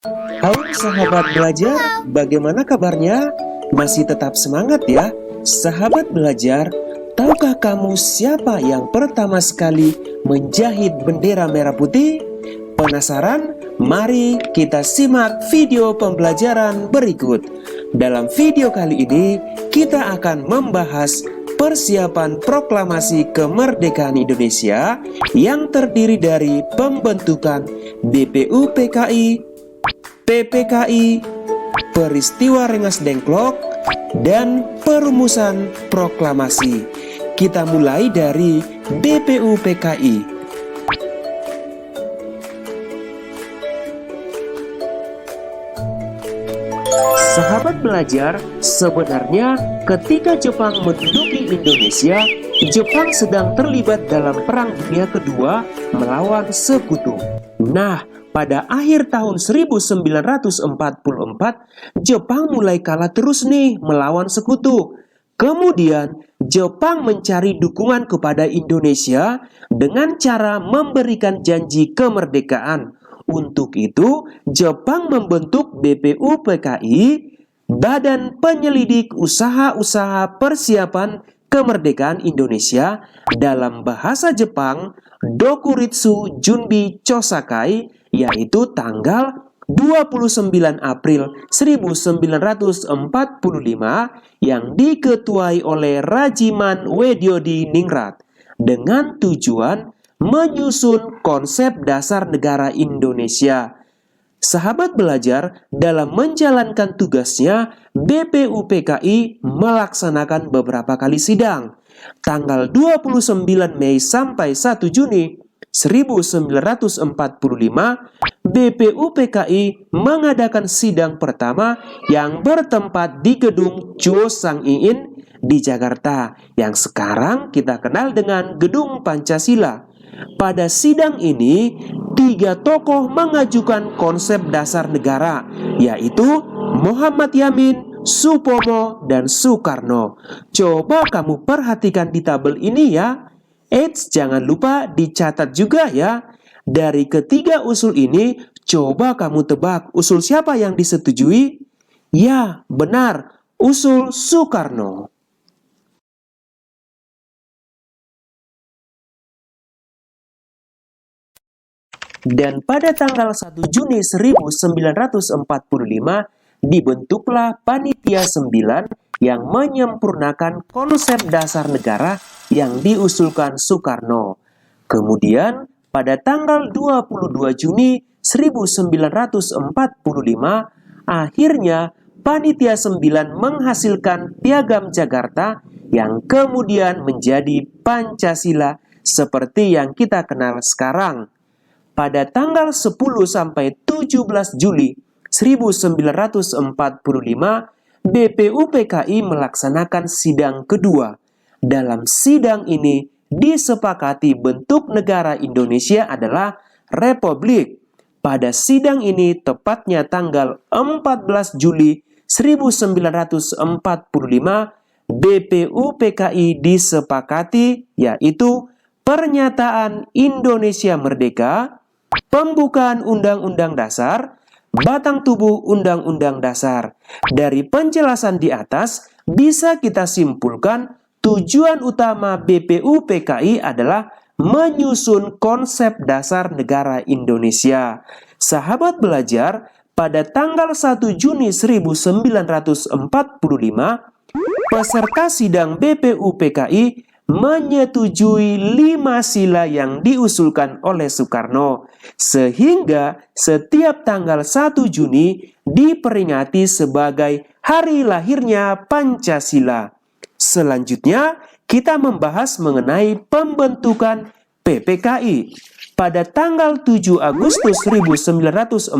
Halo sahabat belajar, bagaimana kabarnya? Masih tetap semangat ya? Sahabat belajar, tahukah kamu siapa yang pertama sekali menjahit bendera merah putih? Penasaran? Mari kita simak video pembelajaran berikut. Dalam video kali ini, kita akan membahas persiapan proklamasi kemerdekaan Indonesia yang terdiri dari pembentukan BPUPKI, PPKI, peristiwa Rengas Dengklok, dan perumusan proklamasi. Kita mulai dari BPUPKI. Sahabat belajar, sebenarnya ketika Jepang menduduki Indonesia, Jepang sedang terlibat dalam Perang Dunia Kedua melawan Sekutu. Nah, pada akhir tahun 1944, Jepang mulai kalah terus nih melawan Sekutu. Kemudian, Jepang mencari dukungan kepada Indonesia dengan cara memberikan janji kemerdekaan. Untuk itu, Jepang membentuk BPUPKI, Badan Penyelidik Usaha-Usaha Persiapan Kemerdekaan Indonesia, dalam bahasa Jepang Dokuritsu Junbi Chosakai, yaitu tanggal 29 April 1945 yang diketuai oleh Rajiman Wedyodiningrat dengan tujuan menyusun konsep dasar negara Indonesia. Sahabat belajar, dalam menjalankan tugasnya, BPUPKI melaksanakan beberapa kali sidang. Tanggal 29 Mei sampai 1 Juni 1945, BPUPKI mengadakan sidang pertama yang bertempat di gedung Chuo Sang Iin di Jakarta, yang sekarang kita kenal dengan Gedung Pancasila. Pada sidang ini, 3 tokoh mengajukan konsep dasar negara, yaitu Muhammad Yamin, Supomo, dan Soekarno. Coba kamu perhatikan di tabel ini ya. Eits, jangan lupa dicatat juga ya. Dari ketiga usul ini, coba kamu tebak usul siapa yang disetujui? Ya, benar, usul Soekarno. Dan pada tanggal 1 Juni 1945 dibentuklah Panitia 9 yang menyempurnakan konsep dasar negara yang diusulkan Soekarno. Kemudian pada tanggal 22 Juni 1945 akhirnya Panitia 9 menghasilkan Piagam Jakarta yang kemudian menjadi Pancasila seperti yang kita kenal sekarang. Pada tanggal 10 sampai 17 Juli 1945, BPUPKI melaksanakan sidang kedua. Dalam sidang ini disepakati bentuk negara Indonesia adalah Republik. Pada sidang ini tepatnya tanggal 14 Juli 1945, BPUPKI disepakati, yaitu Pernyataan Indonesia Merdeka, Pembukaan Undang-Undang Dasar, Batang Tubuh Undang-Undang Dasar. Dari penjelasan di atas, bisa kita simpulkan tujuan utama BPUPKI adalah menyusun konsep dasar negara Indonesia. Sahabat belajar, pada tanggal 1 Juni 1945, peserta sidang BPUPKI menyetujui 5 sila yang diusulkan oleh Soekarno, sehingga setiap tanggal 1 Juni diperingati sebagai hari lahirnya Pancasila. Selanjutnya, kita membahas mengenai pembentukan PPKI. Pada tanggal 7 Agustus 1945,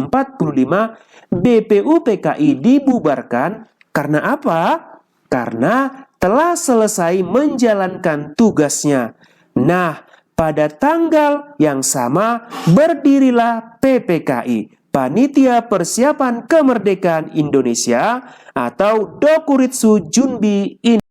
BPUPKI dibubarkan karena apa? Karena telah selesai menjalankan tugasnya. Nah, pada tanggal yang sama berdirilah PPKI, Panitia Persiapan Kemerdekaan Indonesia atau Dokuritsu Junbi Indonesia.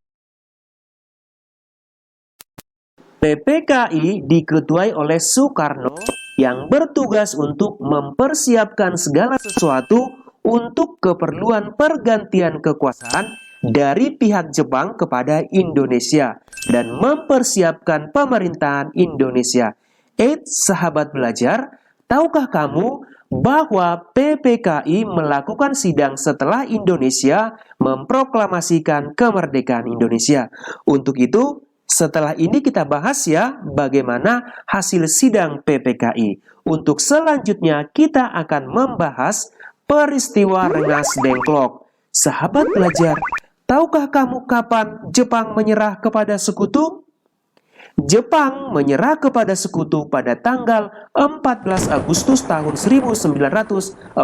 PPKI diketuai oleh Soekarno yang bertugas untuk mempersiapkan segala sesuatu untuk keperluan pergantian kekuasaan dari pihak Jepang kepada Indonesia dan mempersiapkan pemerintahan Indonesia. Sahabat belajar, tahukah kamu bahwa PPKI melakukan sidang setelah Indonesia memproklamasikan kemerdekaan Indonesia? Untuk itu, setelah ini kita bahas ya bagaimana hasil sidang PPKI. Untuk selanjutnya kita akan membahas peristiwa Rengas Dengklok. Sahabat belajar, tahukah kamu kapan Jepang menyerah kepada sekutu? Jepang menyerah kepada sekutu pada tanggal 14 Agustus tahun 1945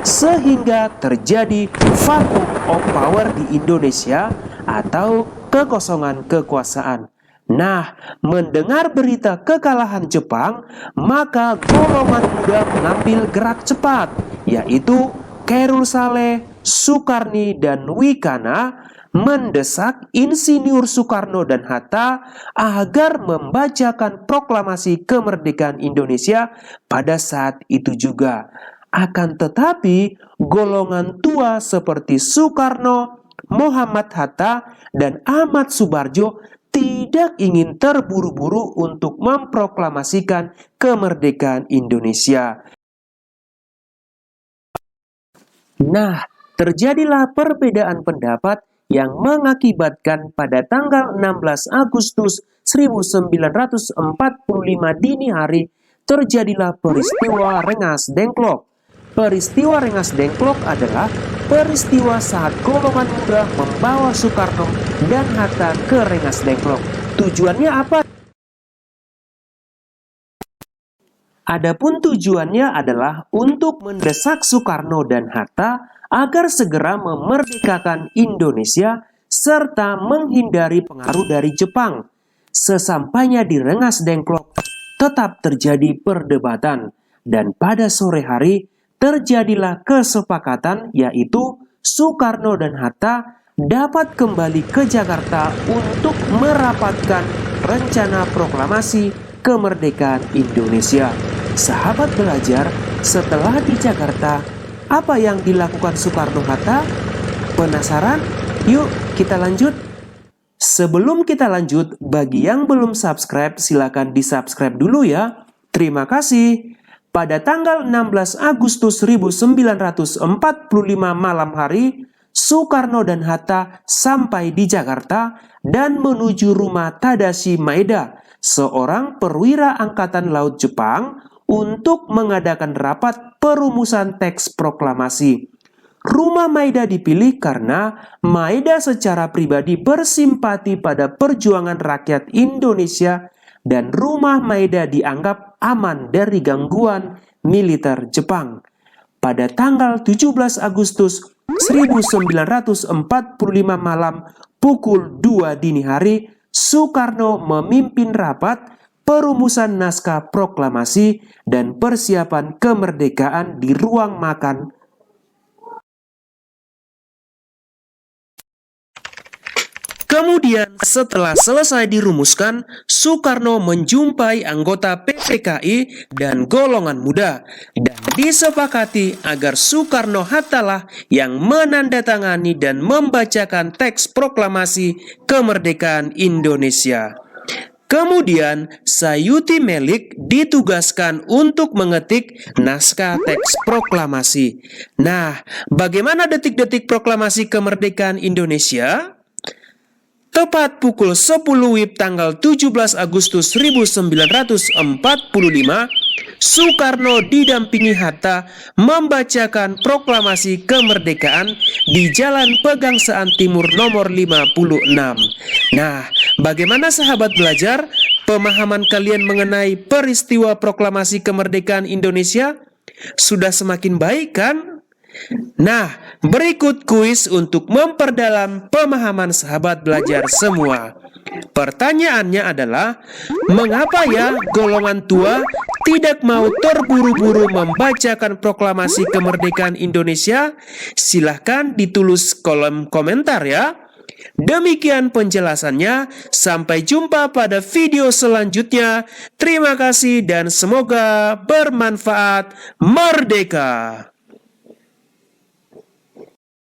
sehingga terjadi vacuum of power di Indonesia atau kekosongan kekuasaan. Nah, mendengar berita kekalahan Jepang, maka golongan muda mengambil gerak cepat, yaitu Khairul Saleh, Sukarni, dan Wikana mendesak Insinyur Soekarno dan Hatta agar membacakan proklamasi kemerdekaan Indonesia pada saat itu juga. Akan tetapi, golongan tua seperti Soekarno, Muhammad Hatta, dan Ahmad Subarjo tidak ingin terburu-buru untuk memproklamasikan kemerdekaan Indonesia. Nah, terjadilah perbedaan pendapat yang mengakibatkan pada tanggal 16 Agustus 1945 dini hari terjadilah peristiwa Rengas Dengklok. Peristiwa Rengas Dengklok adalah peristiwa saat golongan muda membawa Soekarno dan Hatta ke Rengas Dengklok. Tujuannya apa? Adapun tujuannya adalah untuk mendesak Soekarno dan Hatta agar segera memerdekakan Indonesia serta menghindari pengaruh dari Jepang. Sesampainya di Rengas Dengklok, tetap terjadi perdebatan dan pada sore hari terjadilah kesepakatan yaitu Soekarno dan Hatta dapat kembali ke Jakarta untuk merapatkan rencana proklamasi kemerdekaan Indonesia. Sahabat belajar, setelah di Jakarta, apa yang dilakukan Soekarno-Hatta? Penasaran? Yuk kita lanjut. Sebelum kita lanjut, bagi yang belum subscribe, silakan di-subscribe dulu ya. Terima kasih. Pada tanggal 16 Agustus 1945 malam hari, Soekarno dan Hatta sampai di Jakarta dan menuju rumah Tadashi Maeda, seorang perwira Angkatan Laut Jepang, untuk mengadakan rapat perumusan teks proklamasi. Rumah Maeda dipilih karena Maeda secara pribadi bersimpati pada perjuangan rakyat Indonesia dan rumah Maeda dianggap aman dari gangguan militer Jepang. Pada tanggal 17 Agustus 1945 malam pukul 2 dini hari, Soekarno memimpin rapat perumusan naskah proklamasi dan persiapan kemerdekaan di ruang makan. Kemudian setelah selesai dirumuskan, Soekarno menjumpai anggota PPKI dan golongan muda dan disepakati agar Soekarno-Hatta lah yang menandatangani dan membacakan teks proklamasi kemerdekaan Indonesia. Kemudian, Sayuti Melik ditugaskan untuk mengetik naskah teks proklamasi. Nah, bagaimana detik-detik proklamasi kemerdekaan Indonesia? Tepat pukul 10 WIB tanggal 17 Agustus 1945, Soekarno didampingi Hatta membacakan proklamasi kemerdekaan di Jalan Pegangsaan Timur nomor 56. Nah, bagaimana sahabat belajar pemahaman kalian mengenai peristiwa proklamasi kemerdekaan Indonesia? Sudah semakin baik kan? Nah, berikut kuis untuk memperdalam pemahaman sahabat belajar semua. Pertanyaannya adalah, mengapa ya golongan tua tidak mau terburu-buru membacakan proklamasi kemerdekaan Indonesia? Silahkan ditulis kolom komentar ya. Demikian penjelasannya. Sampai jumpa pada video selanjutnya. Terima kasih dan semoga bermanfaat. Merdeka!